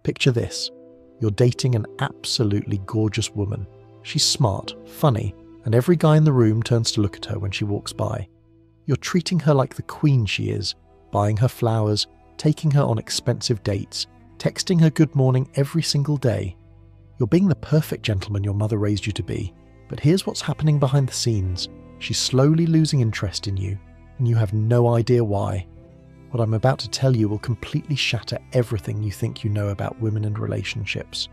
Picture this. You're dating an absolutely gorgeous woman. She's smart, funny, and every guy in the room turns to look at her when she walks by. You're treating her like the queen she is, buying her flowers, taking her on expensive dates, texting her good morning every single day. You're being the perfect gentleman your mother raised you to be. But here's what's happening behind the scenes. She's slowly losing interest in you, and you have no idea why. What I'm about to tell you will completely shatter everything you think you know about women and relationships.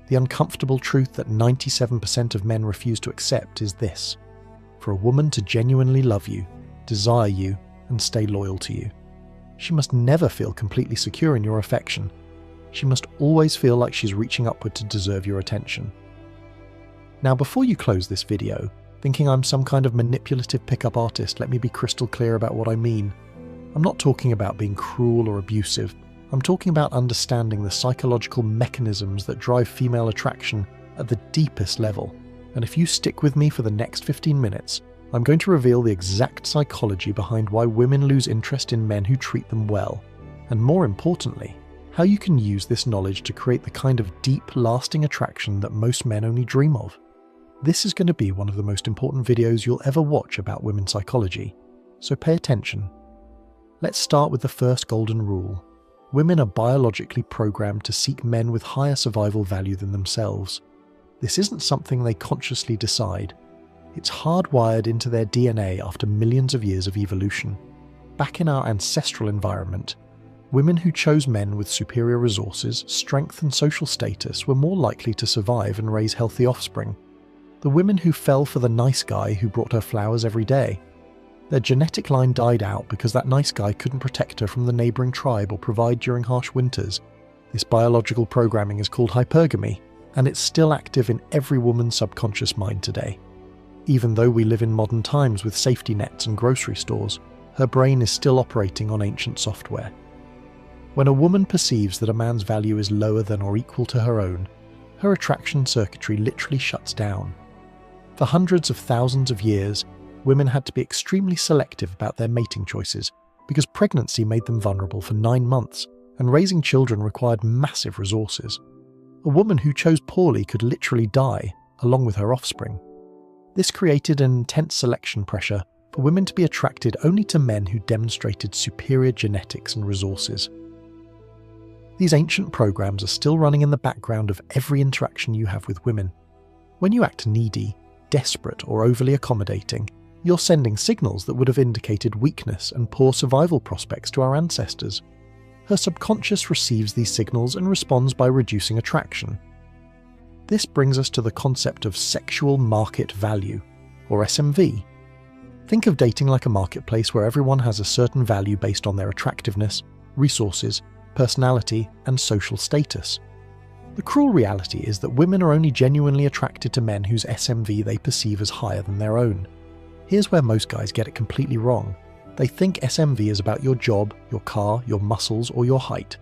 The uncomfortable truth that 97% of men refuse to accept is this: for a woman to genuinely love you, desire you, and stay loyal to you, she must never feel completely secure in your affection. She must always feel like she's reaching upward to deserve your attention. Now, before you close this video, thinking I'm some kind of manipulative pickup artist, let me be crystal clear about what I mean. I'm not talking about being cruel or abusive. I'm talking about understanding the psychological mechanisms that drive female attraction at the deepest level. And if you stick with me for the next 15 minutes, I'm going to reveal the exact psychology behind why women lose interest in men who treat them well. And more importantly, how you can use this knowledge to create the kind of deep, lasting attraction that most men only dream of. This is going to be one of the most important videos you'll ever watch about women's psychology, so pay attention. Let's start with the first golden rule. Women are biologically programmed to seek men with higher survival value than themselves. This isn't something they consciously decide. It's hardwired into their DNA after millions of years of evolution. Back in our ancestral environment, women who chose men with superior resources, strength, and social status were more likely to survive and raise healthy offspring. The women who fell for the nice guy who brought her flowers every day, their genetic line died out because that nice guy couldn't protect her from the neighbouring tribe or provide during harsh winters. This biological programming is called hypergamy, and it's still active in every woman's subconscious mind today. Even though we live in modern times with safety nets and grocery stores, her brain is still operating on ancient software. When a woman perceives that a man's value is lower than or equal to her own, her attraction circuitry literally shuts down. For hundreds of thousands of years, women had to be extremely selective about their mating choices because pregnancy made them vulnerable for 9 months, and raising children required massive resources. A woman who chose poorly could literally die, along with her offspring. This created an intense selection pressure for women to be attracted only to men who demonstrated superior genetics and resources. These ancient programs are still running in the background of every interaction you have with women. When you act needy, desperate, or overly accommodating, you're sending signals that would have indicated weakness and poor survival prospects to our ancestors. Her subconscious receives these signals and responds by reducing attraction. This brings us to the concept of sexual market value, or SMV. Think of dating like a marketplace where everyone has a certain value based on their attractiveness, resources, personality, and social status. The cruel reality is that women are only genuinely attracted to men whose SMV they perceive as higher than their own. Here's where most guys get it completely wrong. They think SMV is about your job, your car, your muscles, or your height.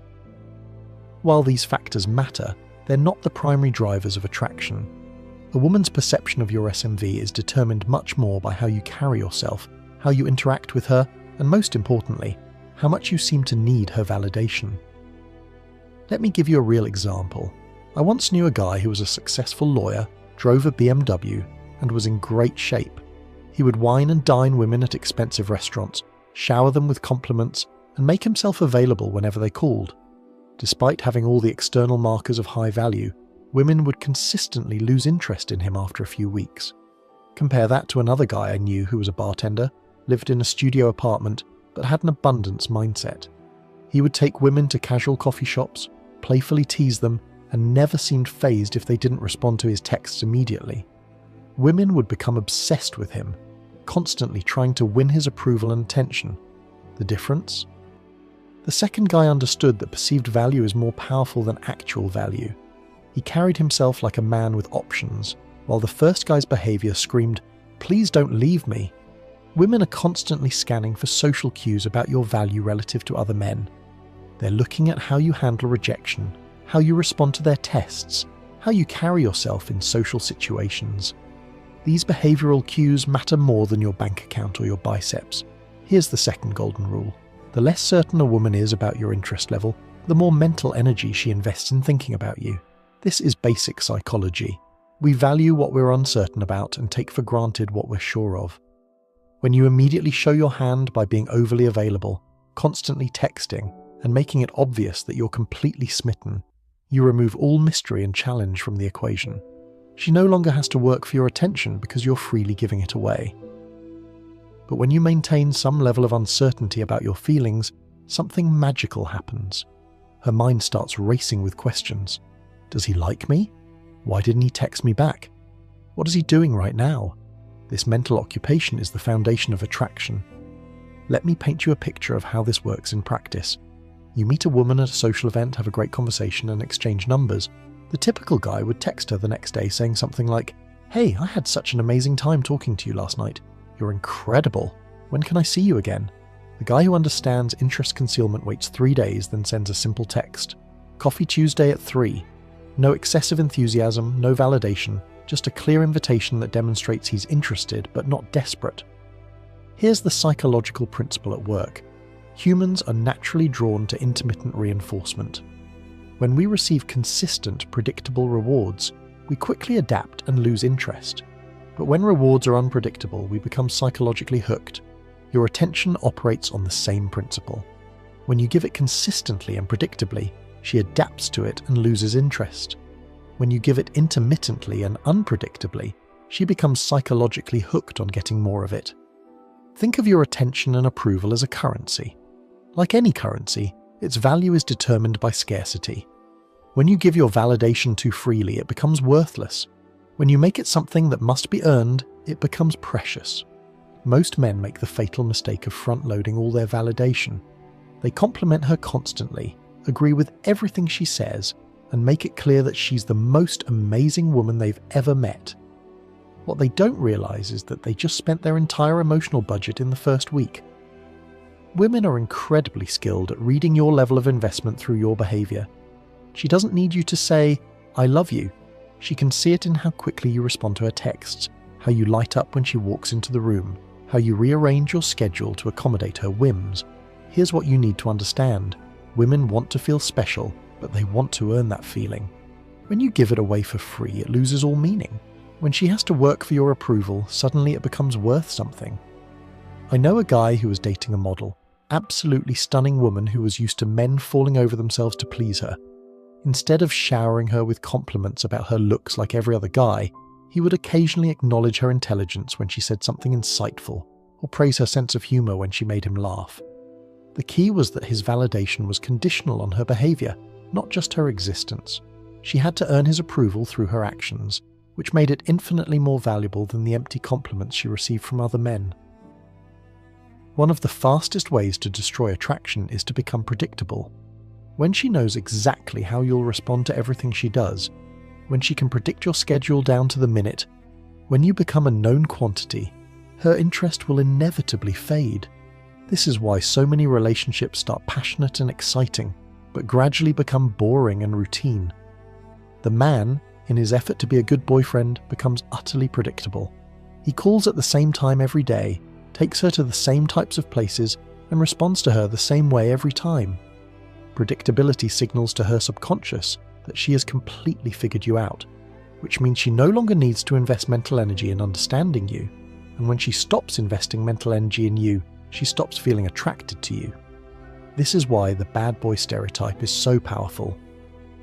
While these factors matter, they're not the primary drivers of attraction. A woman's perception of your SMV is determined much more by how you carry yourself, how you interact with her, and most importantly, how much you seem to need her validation. Let me give you a real example. I once knew a guy who was a successful lawyer, drove a BMW, and was in great shape. He would wine and dine women at expensive restaurants, shower them with compliments, and make himself available whenever they called. Despite having all the external markers of high value, women would consistently lose interest in him after a few weeks. Compare that to another guy I knew who was a bartender, lived in a studio apartment, but had an abundance mindset. He would take women to casual coffee shops, playfully tease them, and never seemed fazed if they didn't respond to his texts immediately. Women would become obsessed with him, constantly trying to win his approval and attention. The difference? The second guy understood that perceived value is more powerful than actual value. He carried himself like a man with options, while the first guy's behavior screamed, "Please don't leave me." Women are constantly scanning for social cues about your value relative to other men. They're looking at how you handle rejection, how you respond to their tests, how you carry yourself in social situations. These behavioral cues matter more than your bank account or your biceps. Here's the second golden rule. The less certain a woman is about your interest level, the more mental energy she invests in thinking about you. This is basic psychology. We value what we're uncertain about and take for granted what we're sure of. When you immediately show your hand by being overly available, constantly texting, and making it obvious that you're completely smitten, you remove all mystery and challenge from the equation. She no longer has to work for your attention because you're freely giving it away. But when you maintain some level of uncertainty about your feelings, something magical happens. Her mind starts racing with questions. Does he like me? Why didn't he text me back? What is he doing right now? This mental occupation is the foundation of attraction. Let me paint you a picture of how this works in practice. You meet a woman at a social event, have a great conversation, and exchange numbers. The typical guy would text her the next day saying something like, "Hey, I had such an amazing time talking to you last night. You're incredible. When can I see you again?" The guy who understands interest concealment waits 3 days, then sends a simple text. "Coffee Tuesday at 3. No excessive enthusiasm, no validation, just a clear invitation that demonstrates he's interested but not desperate. Here's the psychological principle at work. Humans are naturally drawn to intermittent reinforcement. When we receive consistent, predictable rewards, we quickly adapt and lose interest. But when rewards are unpredictable, we become psychologically hooked. Your attention operates on the same principle. When you give it consistently and predictably, she adapts to it and loses interest. When you give it intermittently and unpredictably, she becomes psychologically hooked on getting more of it. Think of your attention and approval as a currency. Like any currency, its value is determined by scarcity. When you give your validation too freely, it becomes worthless. When you make it something that must be earned, it becomes precious. Most men make the fatal mistake of front-loading all their validation. They compliment her constantly, agree with everything she says, and make it clear that she's the most amazing woman they've ever met. What they don't realize is that they just spent their entire emotional budget in the first week. Women are incredibly skilled at reading your level of investment through your behavior. She doesn't need you to say, "I love you." She can see it in how quickly you respond to her texts, how you light up when she walks into the room, how you rearrange your schedule to accommodate her whims. Here's what you need to understand. Women want to feel special, but they want to earn that feeling. When you give it away for free, it loses all meaning. When she has to work for your approval, suddenly it becomes worth something. I know a guy who was dating a model, absolutely stunning woman who was used to men falling over themselves to please her. Instead of showering her with compliments about her looks like every other guy, he would occasionally acknowledge her intelligence when she said something insightful, or praise her sense of humour when she made him laugh. The key was that his validation was conditional on her behaviour, not just her existence. She had to earn his approval through her actions, which made it infinitely more valuable than the empty compliments she received from other men. One of the fastest ways to destroy attraction is to become predictable. When she knows exactly how you'll respond to everything she does, when she can predict your schedule down to the minute, when you become a known quantity, her interest will inevitably fade. This is why so many relationships start passionate and exciting, but gradually become boring and routine. The man, in his effort to be a good boyfriend, becomes utterly predictable. He calls at the same time every day, takes her to the same types of places, and responds to her the same way every time. Predictability signals to her subconscious that she has completely figured you out, which means she no longer needs to invest mental energy in understanding you, and when she stops investing mental energy in you, she stops feeling attracted to you. This is why the bad boy stereotype is so powerful.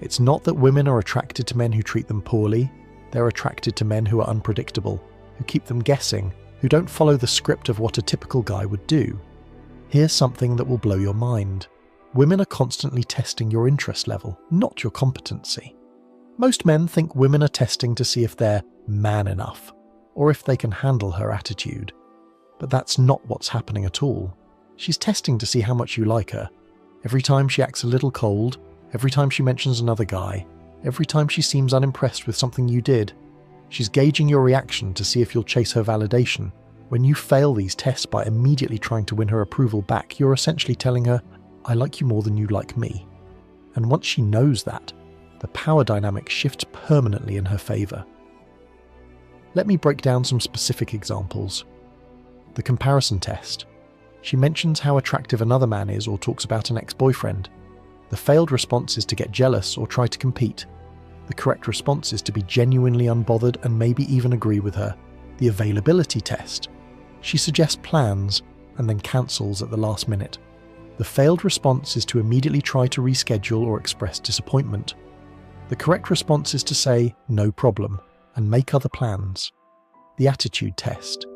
It's not that women are attracted to men who treat them poorly, they're attracted to men who are unpredictable, who keep them guessing, who don't follow the script of what a typical guy would do. Here's something that will blow your mind. Women are constantly testing your interest level, not your competency. Most men think women are testing to see if they're man enough, or if they can handle her attitude. But that's not what's happening at all. She's testing to see how much you like her. Every time she acts a little cold, every time she mentions another guy, every time she seems unimpressed with something you did, she's gauging your reaction to see if you'll chase her validation. When you fail these tests by immediately trying to win her approval back, you're essentially telling her, "I like you more than you like me." And once she knows that, the power dynamic shifts permanently in her favour. Let me break down some specific examples. The comparison test. She mentions how attractive another man is or talks about an ex-boyfriend. The failed response is to get jealous or try to compete. The correct response is to be genuinely unbothered and maybe even agree with her. The availability test. She suggests plans and then cancels at the last minute. The failed response is to immediately try to reschedule or express disappointment. The correct response is to say, no problem, and make other plans. The attitude test.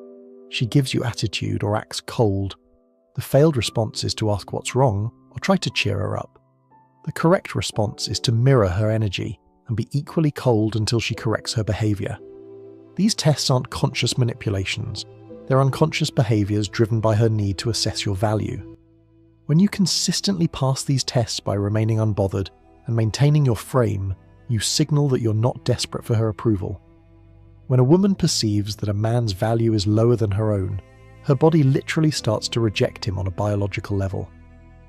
She gives you attitude or acts cold. The failed response is to ask what's wrong or try to cheer her up. The correct response is to mirror her energy and be equally cold until she corrects her behaviour. These tests aren't conscious manipulations. They're unconscious behaviours driven by her need to assess your value. When you consistently pass these tests by remaining unbothered and maintaining your frame, you signal that you're not desperate for her approval. When a woman perceives that a man's value is lower than her own, her body literally starts to reject him on a biological level.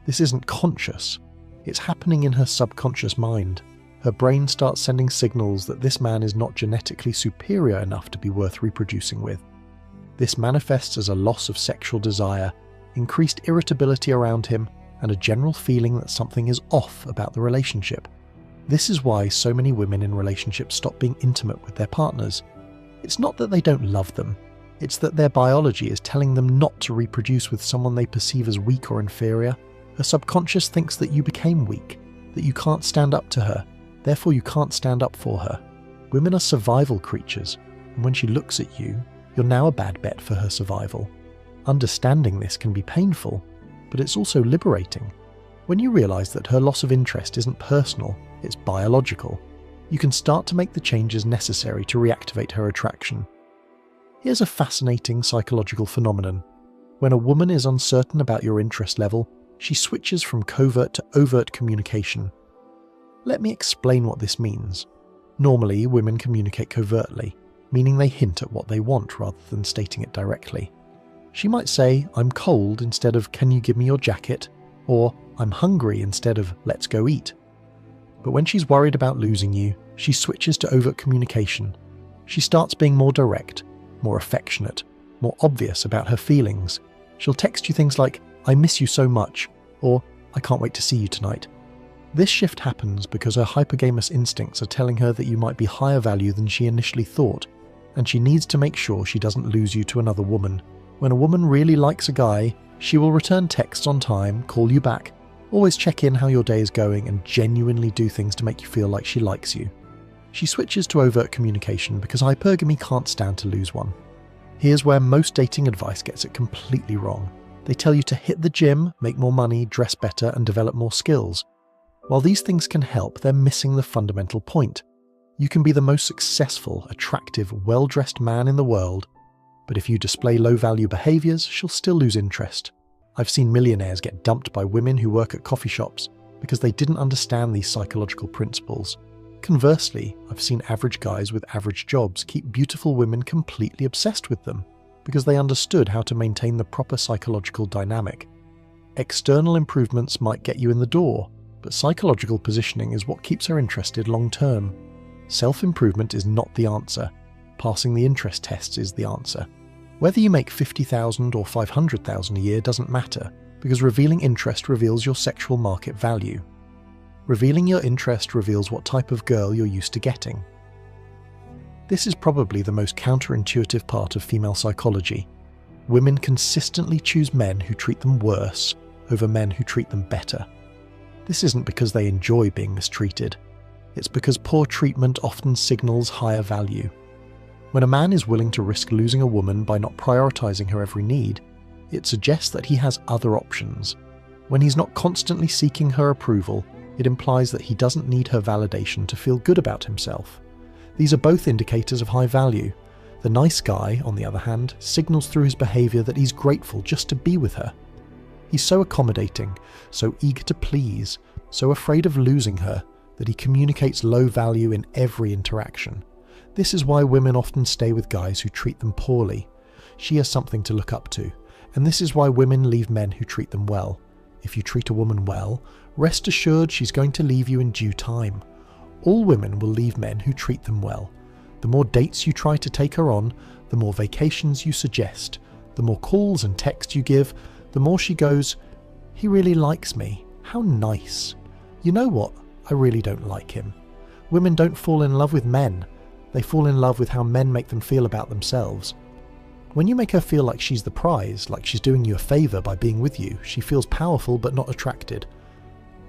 This isn't conscious. It's happening in her subconscious mind. Her brain starts sending signals that this man is not genetically superior enough to be worth reproducing with. This manifests as a loss of sexual desire, increased irritability around him, and a general feeling that something is off about the relationship. This is why so many women in relationships stop being intimate with their partners. It's not that they don't love them, it's that their biology is telling them not to reproduce with someone they perceive as weak or inferior. Her subconscious thinks that you became weak, that you can't stand up to her, therefore you can't stand up for her. Women are survival creatures, and when she looks at you, you're now a bad bet for her survival. Understanding this can be painful, but it's also liberating. When you realise that her loss of interest isn't personal, it's biological, you can start to make the changes necessary to reactivate her attraction. Here's a fascinating psychological phenomenon. When a woman is uncertain about your interest level, she switches from covert to overt communication. Let me explain what this means. Normally, women communicate covertly, meaning they hint at what they want rather than stating it directly. She might say, I'm cold instead of, can you give me your jacket? Or, I'm hungry instead of, let's go eat. But when she's worried about losing you, she switches to overt communication. She starts being more direct, more affectionate, more obvious about her feelings. She'll text you things like, I miss you so much, or I can't wait to see you tonight. This shift happens because her hypergamous instincts are telling her that you might be higher value than she initially thought, and she needs to make sure she doesn't lose you to another woman. When a woman really likes a guy, she will return texts on time, call you back, always check in how your day is going, and genuinely do things to make you feel like she likes you. She switches to overt communication because hypergamy can't stand to lose one. Here's where most dating advice gets it completely wrong. They tell you to hit the gym, make more money, dress better, and develop more skills. While these things can help, they're missing the fundamental point. You can be the most successful, attractive, well-dressed man in the world, but if you display low-value behaviours, she'll still lose interest. I've seen millionaires get dumped by women who work at coffee shops because they didn't understand these psychological principles. Conversely, I've seen average guys with average jobs keep beautiful women completely obsessed with them because they understood how to maintain the proper psychological dynamic. External improvements might get you in the door, but psychological positioning is what keeps her interested long-term. Self-improvement is not the answer. Passing the interest tests is the answer. Whether you make $50,000 or $500,000 a year doesn't matter, because revealing interest reveals your sexual market value. Revealing your interest reveals what type of girl you're used to getting. This is probably the most counterintuitive part of female psychology. Women consistently choose men who treat them worse over men who treat them better. This isn't because they enjoy being mistreated. It's because poor treatment often signals higher value. When a man is willing to risk losing a woman by not prioritizing her every need, it suggests that he has other options. When he's not constantly seeking her approval, it implies that he doesn't need her validation to feel good about himself. These are both indicators of high value. The nice guy, on the other hand, signals through his behavior that he's grateful just to be with her. He's so accommodating, so eager to please, so afraid of losing her, that he communicates low value in every interaction. This is why women often stay with guys who treat them poorly. She has something to look up to, and this is why women leave men who treat them well. If you treat a woman well, rest assured she's going to leave you in due time. All women will leave men who treat them well. The more dates you try to take her on, the more vacations you suggest, the more calls and texts you give, the more she goes, he really likes me, how nice. You know what? I really don't like him. Women don't fall in love with men. They fall in love with how men make them feel about themselves. When you make her feel like she's the prize, like she's doing you a favour by being with you, she feels powerful but not attracted.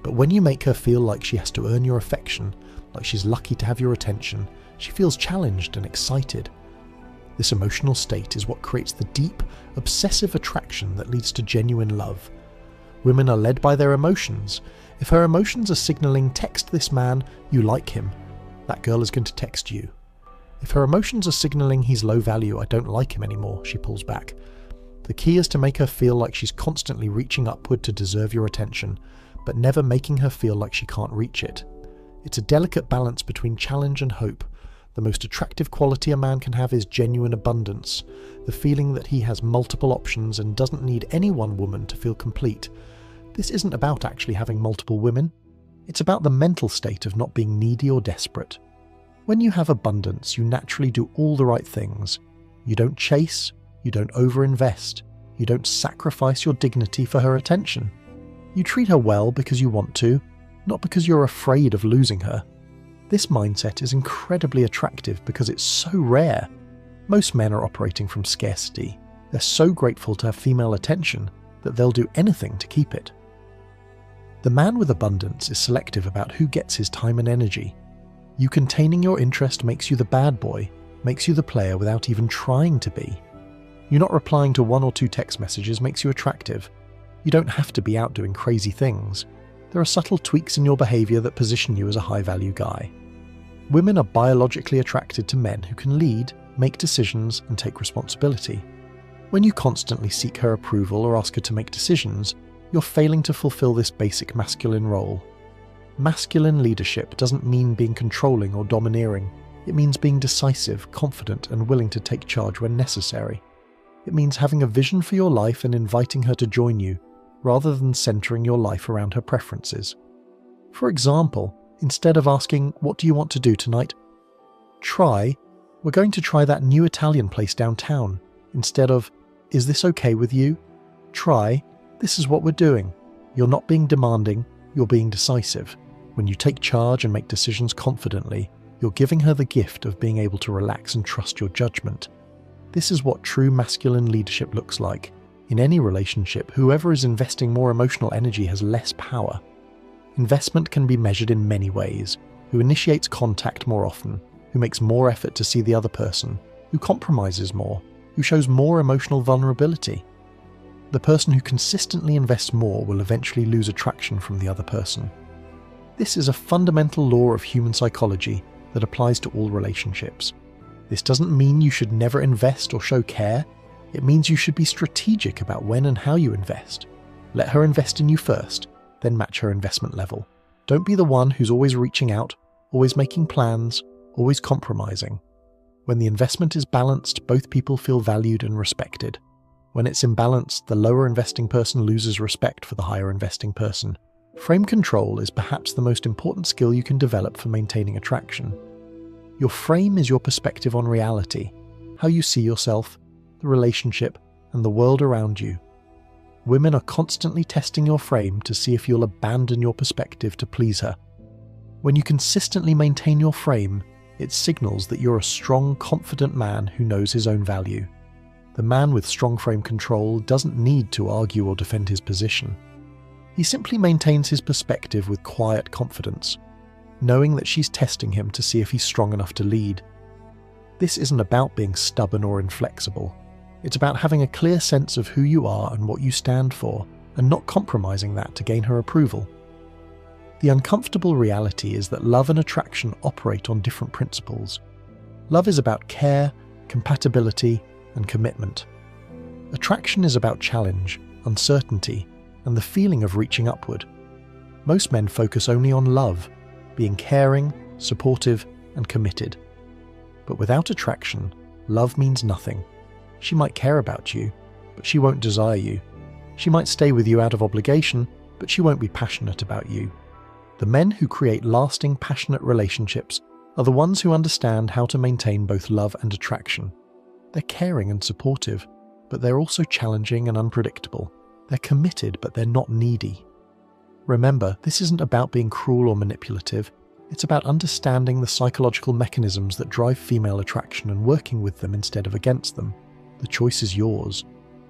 But when you make her feel like she has to earn your affection, like she's lucky to have your attention, she feels challenged and excited. This emotional state is what creates the deep, obsessive attraction that leads to genuine love. Women are led by their emotions. If her emotions are signalling, text this man, you like him, that girl is going to text you. If her emotions are signalling, he's low value, I don't like him anymore, she pulls back. The key is to make her feel like she's constantly reaching upward to deserve your attention, but never making her feel like she can't reach it. It's a delicate balance between challenge and hope. The most attractive quality a man can have is genuine abundance, the feeling that he has multiple options and doesn't need any one woman to feel complete. This isn't about actually having multiple women. It's about the mental state of not being needy or desperate. When you have abundance, you naturally do all the right things. You don't chase, you don't overinvest, you don't sacrifice your dignity for her attention. You treat her well because you want to, not because you're afraid of losing her. This mindset is incredibly attractive because it's so rare. Most men are operating from scarcity. They're so grateful to have female attention that they'll do anything to keep it. The man with abundance is selective about who gets his time and energy. You containing your interest makes you the bad boy, makes you the player without even trying to be. You not replying to 1 or 2 text messages makes you attractive. You don't have to be out doing crazy things. There are subtle tweaks in your behaviour that position you as a high-value guy. Women are biologically attracted to men who can lead, make decisions, and take responsibility. When you constantly seek her approval or ask her to make decisions, you're failing to fulfill this basic masculine role. Masculine leadership doesn't mean being controlling or domineering. It means being decisive, confident, and willing to take charge when necessary. It means having a vision for your life and inviting her to join you, rather than centering your life around her preferences. For example, instead of asking, "What do you want to do tonight?" try, "We're going to try that new Italian place downtown." Instead of, "Is this okay with you?" try, "This is what we're doing." You're not being demanding, you're being decisive. When you take charge and make decisions confidently, you're giving her the gift of being able to relax and trust your judgment. This is what true masculine leadership looks like. In any relationship, whoever is investing more emotional energy has less power. Investment can be measured in many ways. Who initiates contact more often, who makes more effort to see the other person, who compromises more, who shows more emotional vulnerability. The person who consistently invests more will eventually lose attraction from the other person. This is a fundamental law of human psychology that applies to all relationships. This doesn't mean you should never invest or show care. It means you should be strategic about when and how you invest. Let her invest in you first, then match her investment level. Don't be the one who's always reaching out, always making plans, always compromising. When the investment is balanced, both people feel valued and respected. When it's imbalanced, the lower investing person loses respect for the higher investing person. Frame control is perhaps the most important skill you can develop for maintaining attraction. Your frame is your perspective on reality, how you see yourself, the relationship, and the world around you. Women are constantly testing your frame to see if you'll abandon your perspective to please her. When you consistently maintain your frame, it signals that you're a strong, confident man who knows his own value. The man with strong frame control doesn't need to argue or defend his position. He simply maintains his perspective with quiet confidence, knowing that she's testing him to see if he's strong enough to lead. This isn't about being stubborn or inflexible. It's about having a clear sense of who you are and what you stand for, and not compromising that to gain her approval. The uncomfortable reality is that love and attraction operate on different principles. Love is about care, compatibility, and commitment. Attraction is about challenge, uncertainty, and the feeling of reaching upward. Most men focus only on love, being caring, supportive, and committed. But without attraction, love means nothing. She might care about you, but she won't desire you. She might stay with you out of obligation, but she won't be passionate about you. The men who create lasting, passionate relationships are the ones who understand how to maintain both love and attraction. They're caring and supportive, but they're also challenging and unpredictable. They're committed, but they're not needy. Remember, this isn't about being cruel or manipulative. It's about understanding the psychological mechanisms that drive female attraction and working with them instead of against them. The choice is yours.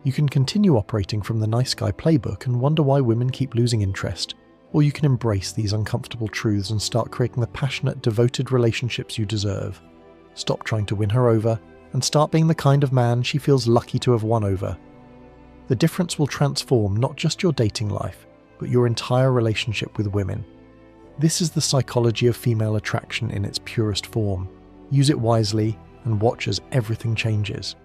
You can continue operating from the nice guy playbook and wonder why women keep losing interest, or you can embrace these uncomfortable truths and start creating the passionate, devoted relationships you deserve. Stop trying to win her over, and start being the kind of man she feels lucky to have won over. The difference will transform not just your dating life, but your entire relationship with women. This is the psychology of female attraction in its purest form. Use it wisely and watch as everything changes.